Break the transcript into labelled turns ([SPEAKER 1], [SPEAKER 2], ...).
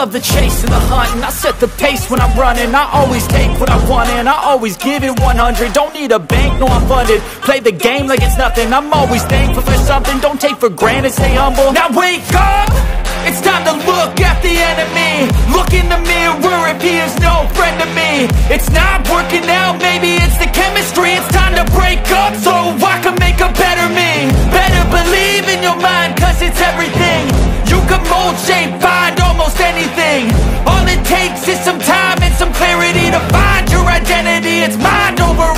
[SPEAKER 1] love the chase and the hunt, and I set the pace when I'm running. I always take what I want and I always give it 100. Don't need a bank, no I'm funded. Play the game like it's nothing. I'm always thankful for something. Don't take for granted, stay humble. Now wake up! It's time to look at the enemy. Look in the mirror if he is no friend to me. It's not working out, maybe it's the chemistry. It's time to break up so I can make a better me. Better believe in your mind, cause it's everything. You can mold, shape, find almost anything. All it takes is some time and some clarity to find your identity. It's mind over